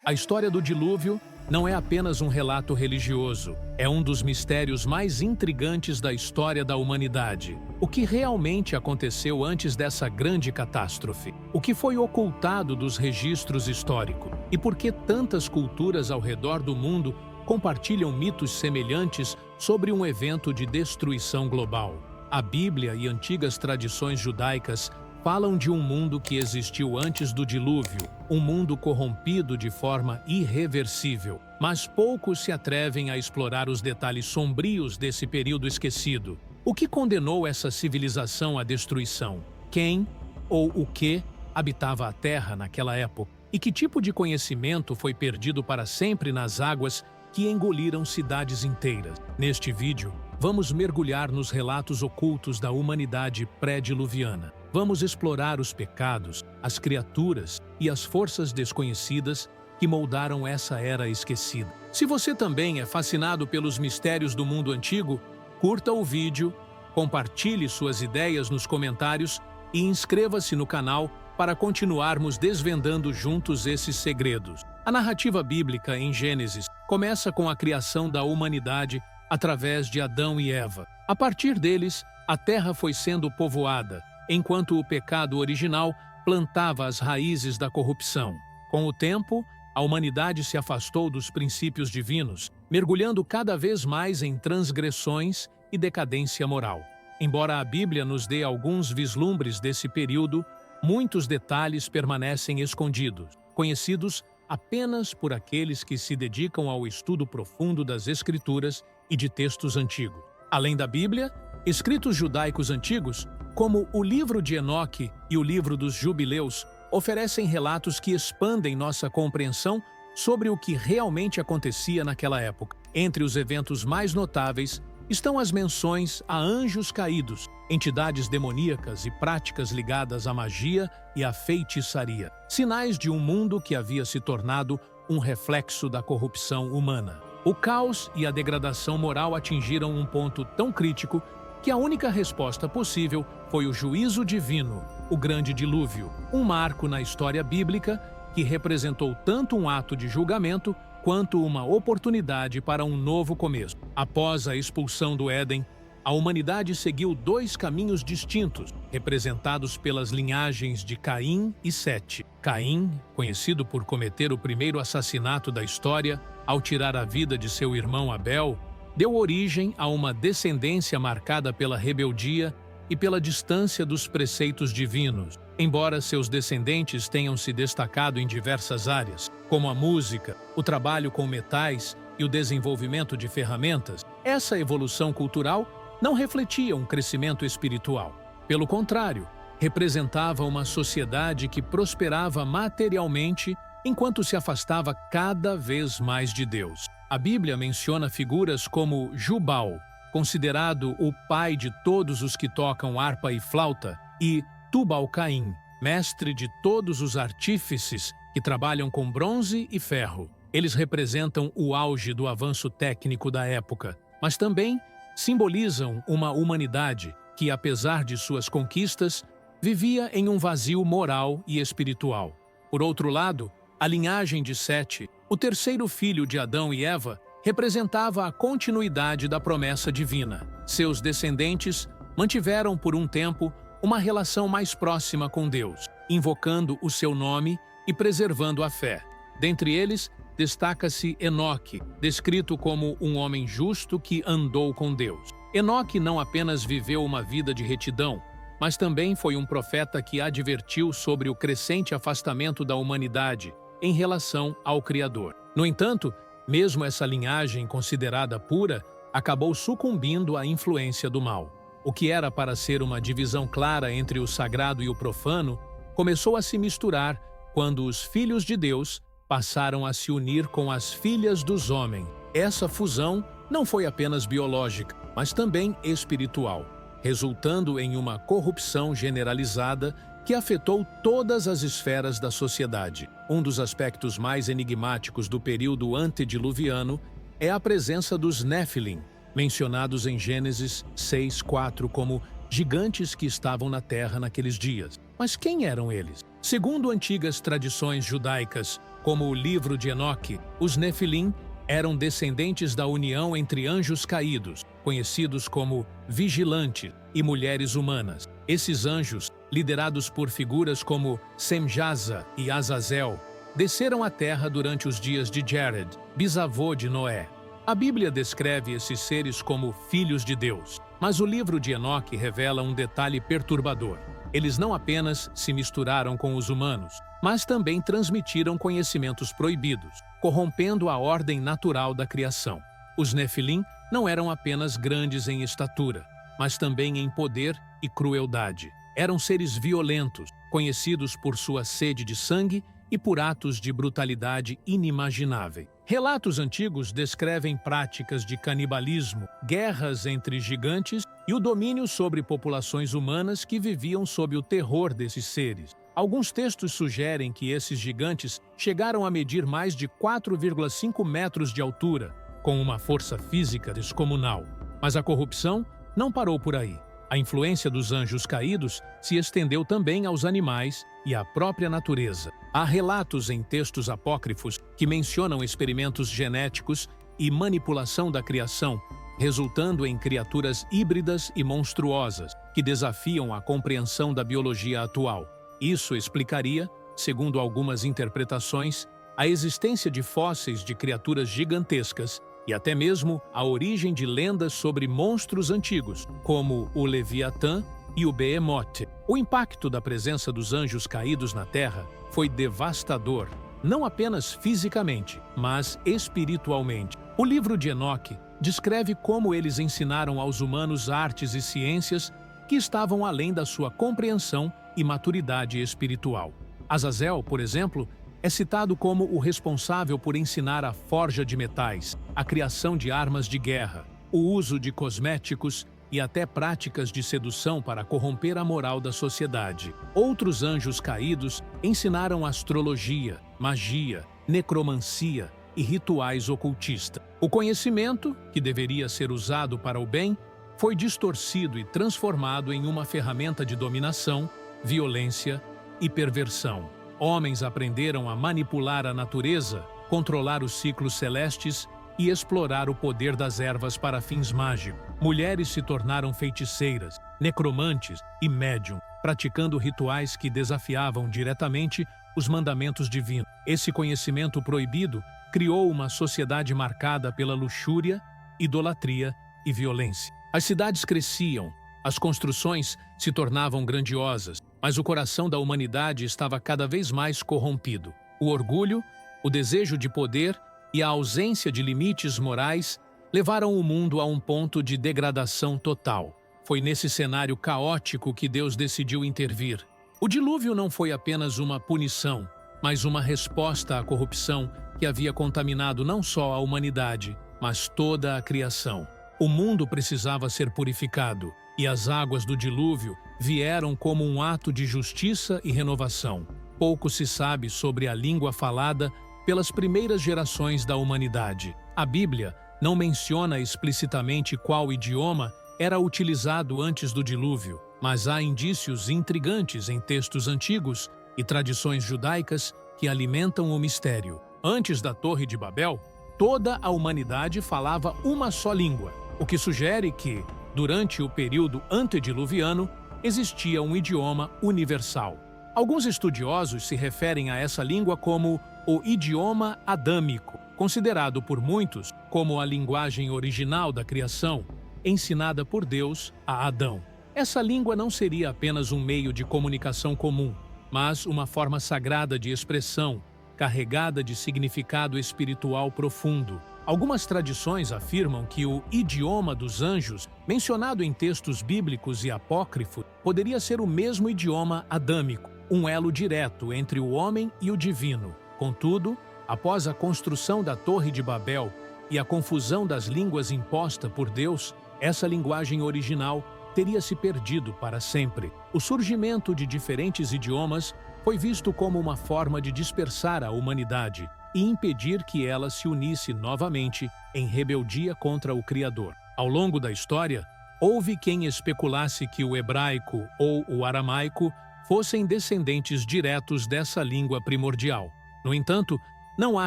A história do dilúvio não é apenas um relato religioso, é um dos mistérios mais intrigantes da história da humanidade. O que realmente aconteceu antes dessa grande catástrofe? O que foi ocultado dos registros históricos? E por que tantas culturas ao redor do mundo compartilham mitos semelhantes sobre um evento de destruição global? A Bíblia e antigas tradições judaicas falam de um mundo que existiu antes do dilúvio, um mundo corrompido de forma irreversível. Mas poucos se atrevem a explorar os detalhes sombrios desse período esquecido. O que condenou essa civilização à destruição? Quem ou o que habitava a Terra naquela época? E que tipo de conhecimento foi perdido para sempre nas águas que engoliram cidades inteiras? Neste vídeo, vamos mergulhar nos relatos ocultos da humanidade pré-diluviana. Vamos explorar os pecados, as criaturas e as forças desconhecidas que moldaram essa era esquecida. Se você também é fascinado pelos mistérios do mundo antigo, curta o vídeo, compartilhe suas ideias nos comentários e inscreva-se no canal para continuarmos desvendando juntos esses segredos. A narrativa bíblica em Gênesis começa com a criação da humanidade através de Adão e Eva. A partir deles, a terra foi sendo povoada, enquanto o pecado original plantava as raízes da corrupção. Com o tempo, a humanidade se afastou dos princípios divinos, mergulhando cada vez mais em transgressões e decadência moral. Embora a Bíblia nos dê alguns vislumbres desse período, muitos detalhes permanecem escondidos, conhecidos apenas por aqueles que se dedicam ao estudo profundo das Escrituras e de textos antigos. Além da Bíblia, escritos judaicos antigos, como o livro de Enoque e o livro dos Jubileus, oferecem relatos que expandem nossa compreensão sobre o que realmente acontecia naquela época. Entre os eventos mais notáveis estão as menções a anjos caídos, entidades demoníacas e práticas ligadas à magia e à feitiçaria, sinais de um mundo que havia se tornado um reflexo da corrupção humana. O caos e a degradação moral atingiram um ponto tão crítico que a única resposta possível foi o juízo divino, o grande dilúvio, um marco na história bíblica que representou tanto um ato de julgamento quanto uma oportunidade para um novo começo. Após a expulsão do Éden, a humanidade seguiu dois caminhos distintos, representados pelas linhagens de Caim e Sete. Caim, conhecido por cometer o primeiro assassinato da história ao tirar a vida de seu irmão Abel, deu origem a uma descendência marcada pela rebeldia e pela distância dos preceitos divinos. Embora seus descendentes tenham se destacado em diversas áreas, como a música, o trabalho com metais e o desenvolvimento de ferramentas, essa evolução cultural não refletia um crescimento espiritual. Pelo contrário, representava uma sociedade que prosperava materialmente enquanto se afastava cada vez mais de Deus. A Bíblia menciona figuras como Jubal, considerado o pai de todos os que tocam harpa e flauta, e Tubal-Caim, mestre de todos os artífices que trabalham com bronze e ferro. Eles representam o auge do avanço técnico da época, mas também simbolizam uma humanidade que, apesar de suas conquistas, vivia em um vazio moral e espiritual. Por outro lado, a linhagem de Sete, o terceiro filho de Adão e Eva, representava a continuidade da promessa divina. Seus descendentes mantiveram por um tempo uma relação mais próxima com Deus, invocando o seu nome e preservando a fé. Dentre eles, destaca-se Enoque, descrito como um homem justo que andou com Deus. Enoque não apenas viveu uma vida de retidão, mas também foi um profeta que advertiu sobre o crescente afastamento da humanidade em relação ao Criador. No entanto, mesmo essa linhagem considerada pura, acabou sucumbindo à influência do mal. O que era para ser uma divisão clara entre o sagrado e o profano, começou a se misturar quando os filhos de Deus passaram a se unir com as filhas dos homens. Essa fusão não foi apenas biológica, mas também espiritual, resultando em uma corrupção generalizada que afetou todas as esferas da sociedade. Um dos aspectos mais enigmáticos do período antediluviano é a presença dos Néfilim, mencionados em Gênesis 6:4 como gigantes que estavam na terra naqueles dias. Mas quem eram eles? Segundo antigas tradições judaicas, como o livro de Enoque, os Nefilim eram descendentes da união entre anjos caídos, conhecidos como vigilantes, e mulheres humanas. Esses anjos, liderados por figuras como Semjaza e Azazel, desceram à terra durante os dias de Jared, bisavô de Noé. A Bíblia descreve esses seres como filhos de Deus, mas o livro de Enoque revela um detalhe perturbador. Eles não apenas se misturaram com os humanos, mas também transmitiram conhecimentos proibidos, corrompendo a ordem natural da criação. Os Nefilim não eram apenas grandes em estatura, mas também em poder e crueldade. Eram seres violentos, conhecidos por sua sede de sangue e por atos de brutalidade inimaginável. Relatos antigos descrevem práticas de canibalismo, guerras entre gigantes e o domínio sobre populações humanas que viviam sob o terror desses seres. Alguns textos sugerem que esses gigantes chegaram a medir mais de 4,5 metros de altura, com uma força física descomunal. Mas a corrupção não parou por aí. A influência dos anjos caídos se estendeu também aos animais e à própria natureza. Há relatos em textos apócrifos que mencionam experimentos genéticos e manipulação da criação, resultando em criaturas híbridas e monstruosas que desafiam a compreensão da biologia atual. Isso explicaria, segundo algumas interpretações, a existência de fósseis de criaturas gigantescas e até mesmo a origem de lendas sobre monstros antigos, como o Leviatã e o Behemoth. O impacto da presença dos anjos caídos na Terra foi devastador, não apenas fisicamente, mas espiritualmente. O livro de Enoque descreve como eles ensinaram aos humanos artes e ciências que estavam além da sua compreensão e maturidade espiritual. Azazel, por exemplo, é citado como o responsável por ensinar a forja de metais, a criação de armas de guerra, o uso de cosméticos e até práticas de sedução para corromper a moral da sociedade. Outros anjos caídos ensinaram astrologia, magia, necromancia e rituais ocultistas. O conhecimento, que deveria ser usado para o bem, foi distorcido e transformado em uma ferramenta de dominação, violência e perversão. Homens aprenderam a manipular a natureza, controlar os ciclos celestes e explorar o poder das ervas para fins mágicos. Mulheres se tornaram feiticeiras, necromantes e médium, praticando rituais que desafiavam diretamente os mandamentos divinos. Esse conhecimento proibido criou uma sociedade marcada pela luxúria, idolatria e violência. As cidades cresciam, as construções se tornavam grandiosas, mas o coração da humanidade estava cada vez mais corrompido. O orgulho, o desejo de poder e a ausência de limites morais levaram o mundo a um ponto de degradação total. Foi nesse cenário caótico que Deus decidiu intervir. O dilúvio não foi apenas uma punição, mas uma resposta à corrupção que havia contaminado não só a humanidade, mas toda a criação. O mundo precisava ser purificado, e as águas do dilúvio vieram como um ato de justiça e renovação. Pouco se sabe sobre a língua falada pelas primeiras gerações da humanidade. A Bíblia não menciona explicitamente qual idioma era utilizado antes do dilúvio, mas há indícios intrigantes em textos antigos e tradições judaicas que alimentam o mistério. Antes da Torre de Babel, toda a humanidade falava uma só língua, o que sugere que, durante o período antediluviano, existia um idioma universal. Alguns estudiosos se referem a essa língua como o idioma adâmico, considerado por muitos como a linguagem original da criação, ensinada por Deus a Adão. Essa língua não seria apenas um meio de comunicação comum, mas uma forma sagrada de expressão, carregada de significado espiritual profundo. Algumas tradições afirmam que o idioma dos anjos, mencionado em textos bíblicos e apócrifos, poderia ser o mesmo idioma adâmico, um elo direto entre o homem e o divino. Contudo, após a construção da Torre de Babel e a confusão das línguas imposta por Deus, essa linguagem original teria se perdido para sempre. O surgimento de diferentes idiomas foi visto como uma forma de dispersar a humanidade e impedir que ela se unisse novamente em rebeldia contra o Criador. Ao longo da história, houve quem especulasse que o hebraico ou o aramaico fossem descendentes diretos dessa língua primordial. No entanto, Não há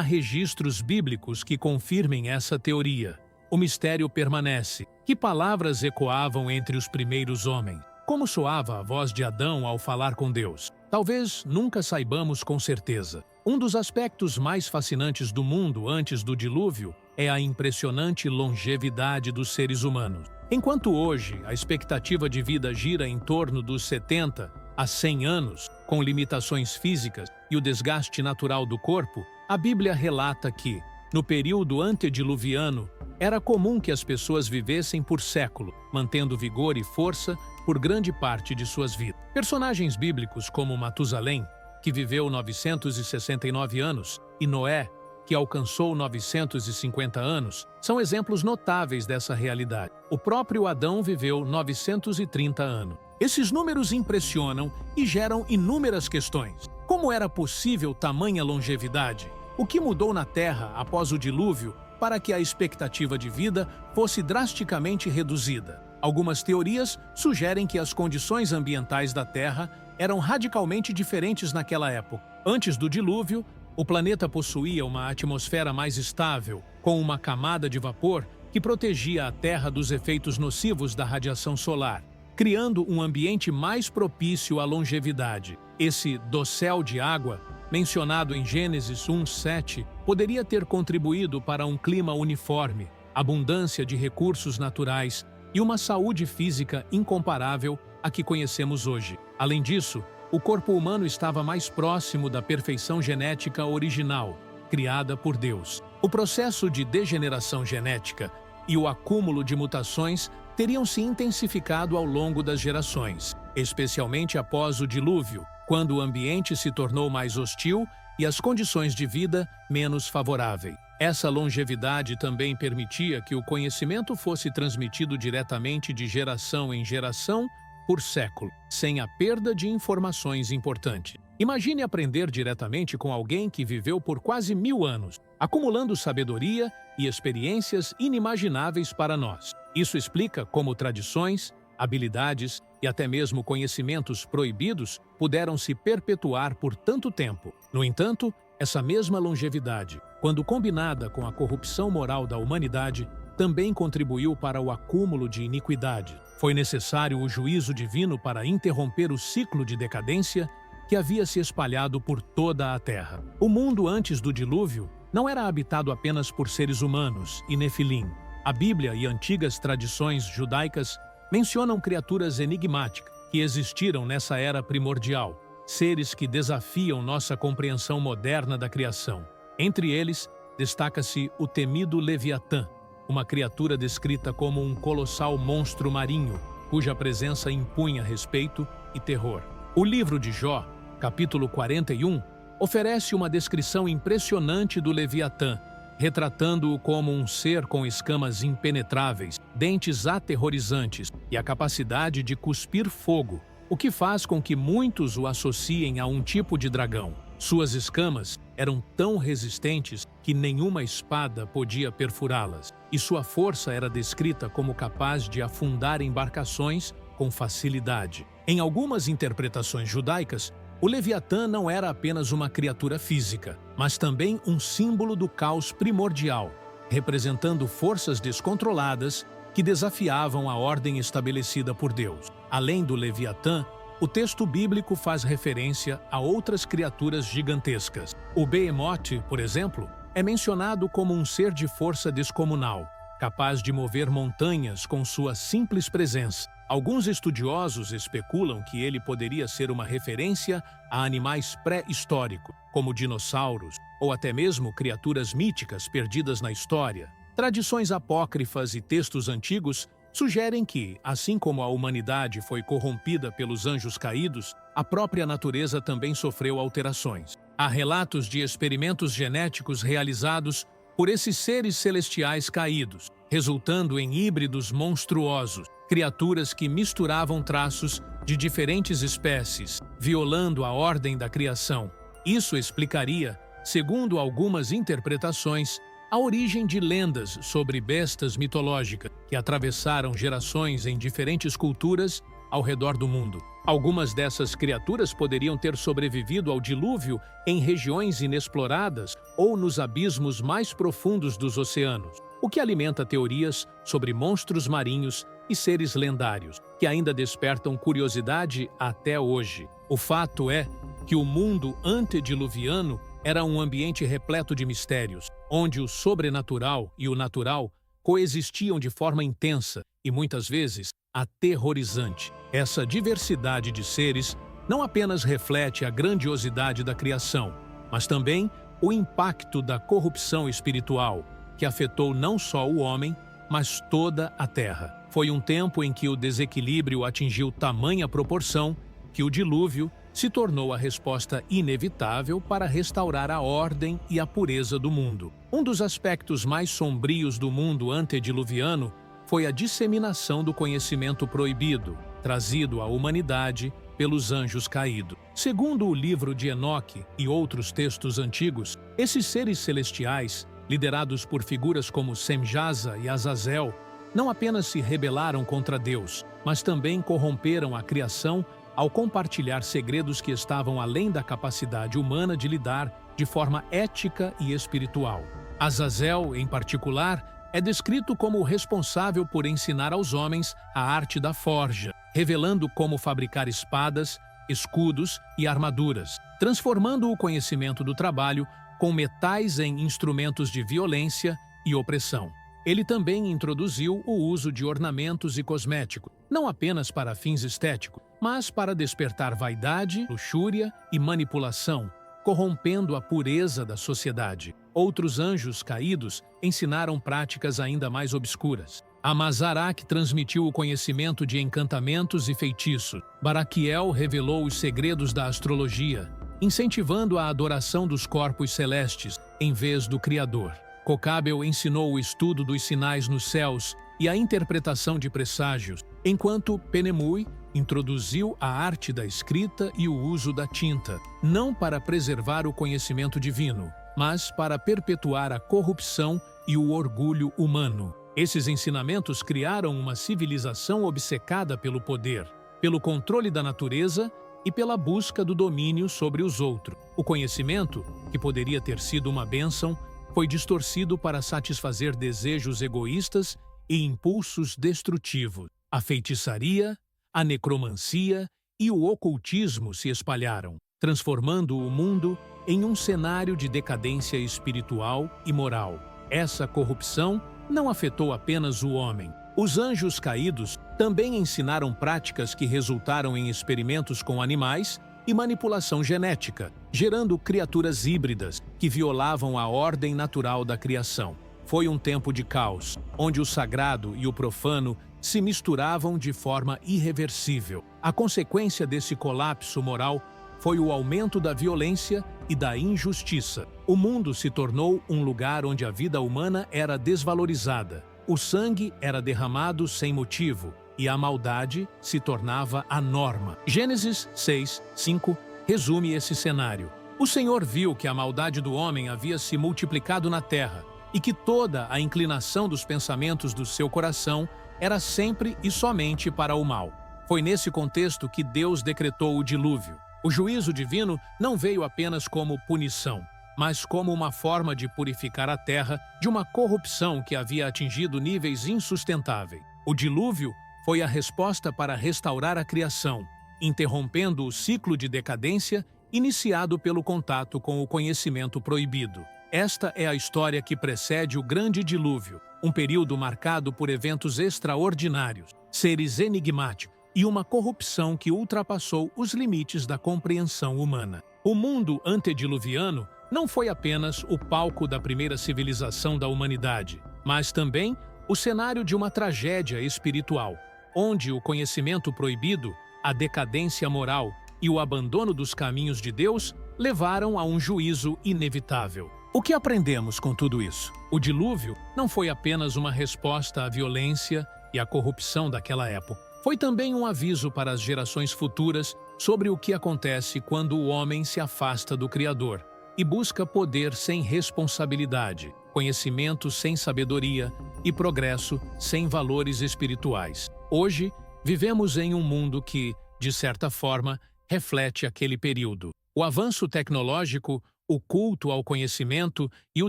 registros bíblicos que confirmem essa teoria. O mistério permanece. Que palavras ecoavam entre os primeiros homens? Como soava a voz de Adão ao falar com Deus? Talvez nunca saibamos com certeza. Um dos aspectos mais fascinantes do mundo antes do dilúvio é a impressionante longevidade dos seres humanos. Enquanto hoje a expectativa de vida gira em torno dos 70 a 100 anos, com limitações físicas e o desgaste natural do corpo, a Bíblia relata que, no período antediluviano, era comum que as pessoas vivessem por século, mantendo vigor e força por grande parte de suas vidas. Personagens bíblicos como Matusalém, que viveu 969 anos, e Noé, que alcançou 950 anos, são exemplos notáveis dessa realidade. O próprio Adão viveu 930 anos. Esses números impressionam e geram inúmeras questões. Como era possível tamanha longevidade? O que mudou na Terra após o dilúvio para que a expectativa de vida fosse drasticamente reduzida? Algumas teorias sugerem que as condições ambientais da Terra eram radicalmente diferentes naquela época. Antes do dilúvio, o planeta possuía uma atmosfera mais estável, com uma camada de vapor que protegia a Terra dos efeitos nocivos da radiação solar, criando um ambiente mais propício à longevidade. Esse dossel de água, mencionado em Gênesis 1:7, poderia ter contribuído para um clima uniforme, abundância de recursos naturais e uma saúde física incomparável à que conhecemos hoje. Além disso, o corpo humano estava mais próximo da perfeição genética original, criada por Deus. O processo de degeneração genética e o acúmulo de mutações teriam se intensificado ao longo das gerações, especialmente após o dilúvio, quando o ambiente se tornou mais hostil e as condições de vida menos favoráveis. Essa longevidade também permitia que o conhecimento fosse transmitido diretamente de geração em geração por século, sem a perda de informações importantes. Imagine aprender diretamente com alguém que viveu por quase 1000 anos, acumulando sabedoria e experiências inimagináveis para nós. Isso explica como tradições, habilidades e até mesmo conhecimentos proibidos puderam se perpetuar por tanto tempo. No entanto, essa mesma longevidade, quando combinada com a corrupção moral da humanidade, também contribuiu para o acúmulo de iniquidade. Foi necessário o juízo divino para interromper o ciclo de decadência que havia se espalhado por toda a Terra. O mundo antes do dilúvio não era habitado apenas por seres humanos e nefilim. A Bíblia e antigas tradições judaicas mencionam criaturas enigmáticas que existiram nessa era primordial, seres que desafiam nossa compreensão moderna da criação. Entre eles, destaca-se o temido Leviatã, uma criatura descrita como um colossal monstro marinho, cuja presença impunha respeito e terror. O livro de Jó, capítulo 41, oferece uma descrição impressionante do Leviatã, retratando-o como um ser com escamas impenetráveis, dentes aterrorizantes e a capacidade de cuspir fogo, o que faz com que muitos o associem a um tipo de dragão. Suas escamas eram tão resistentes que nenhuma espada podia perfurá-las, e sua força era descrita como capaz de afundar embarcações com facilidade. Em algumas interpretações judaicas, o Leviatã não era apenas uma criatura física, mas também um símbolo do caos primordial, representando forças descontroladas que desafiavam a ordem estabelecida por Deus. Além do Leviatã, o texto bíblico faz referência a outras criaturas gigantescas. O Behemoth, por exemplo, é mencionado como um ser de força descomunal, capaz de mover montanhas com sua simples presença. Alguns estudiosos especulam que ele poderia ser uma referência a animais pré-históricos, como dinossauros, ou até mesmo criaturas míticas perdidas na história. Tradições apócrifas e textos antigos sugerem que, assim como a humanidade foi corrompida pelos anjos caídos, a própria natureza também sofreu alterações. Há relatos de experimentos genéticos realizados por esses seres celestiais caídos, resultando em híbridos monstruosos, criaturas que misturavam traços de diferentes espécies, violando a ordem da criação. Isso explicaria, segundo algumas interpretações, a origem de lendas sobre bestas mitológicas que atravessaram gerações em diferentes culturas ao redor do mundo. Algumas dessas criaturas poderiam ter sobrevivido ao dilúvio em regiões inexploradas ou nos abismos mais profundos dos oceanos, o que alimenta teorias sobre monstros marinhos e seres lendários, que ainda despertam curiosidade até hoje. O fato é que o mundo antediluviano era um ambiente repleto de mistérios, onde o sobrenatural e o natural coexistiam de forma intensa e, muitas vezes, aterrorizante. Essa diversidade de seres não apenas reflete a grandiosidade da criação, mas também o impacto da corrupção espiritual, que afetou não só o homem, mas toda a Terra. Foi um tempo em que o desequilíbrio atingiu tamanha proporção que o dilúvio se tornou a resposta inevitável para restaurar a ordem e a pureza do mundo. Um dos aspectos mais sombrios do mundo antediluviano foi a disseminação do conhecimento proibido, trazido à humanidade pelos anjos caídos. Segundo o livro de Enoque e outros textos antigos, esses seres celestiais, liderados por figuras como Semjaza e Azazel, não apenas se rebelaram contra Deus, mas também corromperam a criação ao compartilhar segredos que estavam além da capacidade humana de lidar de forma ética e espiritual. Azazel, em particular, é descrito como o responsável por ensinar aos homens a arte da forja, revelando como fabricar espadas, escudos e armaduras, transformando o conhecimento do trabalho com metais em instrumentos de violência e opressão. Ele também introduziu o uso de ornamentos e cosméticos, não apenas para fins estéticos, mas para despertar vaidade, luxúria e manipulação, corrompendo a pureza da sociedade. Outros anjos caídos ensinaram práticas ainda mais obscuras. Amazaraque transmitiu o conhecimento de encantamentos e feitiços. Baraquiel revelou os segredos da astrologia, incentivando a adoração dos corpos celestes em vez do Criador. Cocabel ensinou o estudo dos sinais nos céus e a interpretação de presságios, enquanto Penemui introduziu a arte da escrita e o uso da tinta, não para preservar o conhecimento divino, mas para perpetuar a corrupção e o orgulho humano. Esses ensinamentos criaram uma civilização obcecada pelo poder, pelo controle da natureza e pela busca do domínio sobre os outros. O conhecimento, que poderia ter sido uma bênção, foi distorcido para satisfazer desejos egoístas e impulsos destrutivos. A feitiçaria, a necromancia e o ocultismo se espalharam, transformando o mundo em um cenário de decadência espiritual e moral. Essa corrupção não afetou apenas o homem. Os anjos caídos também ensinaram práticas que resultaram em experimentos com animais e manipulação genética, gerando criaturas híbridas que violavam a ordem natural da criação. Foi um tempo de caos, onde o sagrado e o profano se misturavam de forma irreversível. A consequência desse colapso moral foi o aumento da violência e da injustiça. O mundo se tornou um lugar onde a vida humana era desvalorizada, o sangue era derramado sem motivo e a maldade se tornava a norma. Gênesis 6:5 resume esse cenário. O Senhor viu que a maldade do homem havia se multiplicado na terra e que toda a inclinação dos pensamentos do seu coração era sempre e somente para o mal. Foi nesse contexto que Deus decretou o dilúvio. O juízo divino não veio apenas como punição, mas como uma forma de purificar a terra de uma corrupção que havia atingido níveis insustentáveis. O dilúvio foi a resposta para restaurar a criação, interrompendo o ciclo de decadência iniciado pelo contato com o conhecimento proibido. Esta é a história que precede o Grande Dilúvio, um período marcado por eventos extraordinários, seres enigmáticos e uma corrupção que ultrapassou os limites da compreensão humana. O mundo antediluviano não foi apenas o palco da primeira civilização da humanidade, mas também o cenário de uma tragédia espiritual, onde o conhecimento proibido, a decadência moral e o abandono dos caminhos de Deus levaram a um juízo inevitável. O que aprendemos com tudo isso? O dilúvio não foi apenas uma resposta à violência e à corrupção daquela época. Foi também um aviso para as gerações futuras sobre o que acontece quando o homem se afasta do Criador e busca poder sem responsabilidade, conhecimento sem sabedoria e progresso sem valores espirituais. Hoje, Vivemos em um mundo que, de certa forma, reflete aquele período. O avanço tecnológico, o culto ao conhecimento e o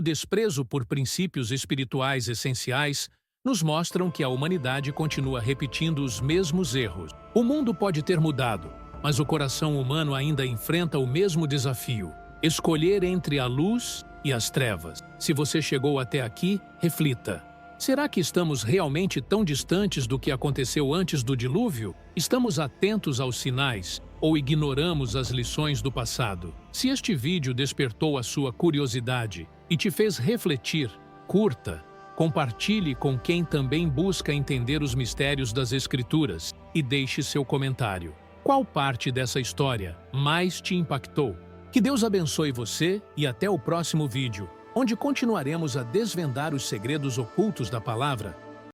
desprezo por princípios espirituais essenciais nos mostram que a humanidade continua repetindo os mesmos erros. O mundo pode ter mudado, mas o coração humano ainda enfrenta o mesmo desafio: escolher entre a luz e as trevas. Se você chegou até aqui, reflita. Será que estamos realmente tão distantes do que aconteceu antes do dilúvio? Estamos atentos aos sinais ou ignoramos as lições do passado? Se este vídeo despertou a sua curiosidade e te fez refletir, curta, compartilhe com quem também busca entender os mistérios das Escrituras e deixe seu comentário. Qual parte dessa história mais te impactou? Que Deus abençoe você e até o próximo vídeo, onde continuaremos a desvendar os segredos ocultos da palavra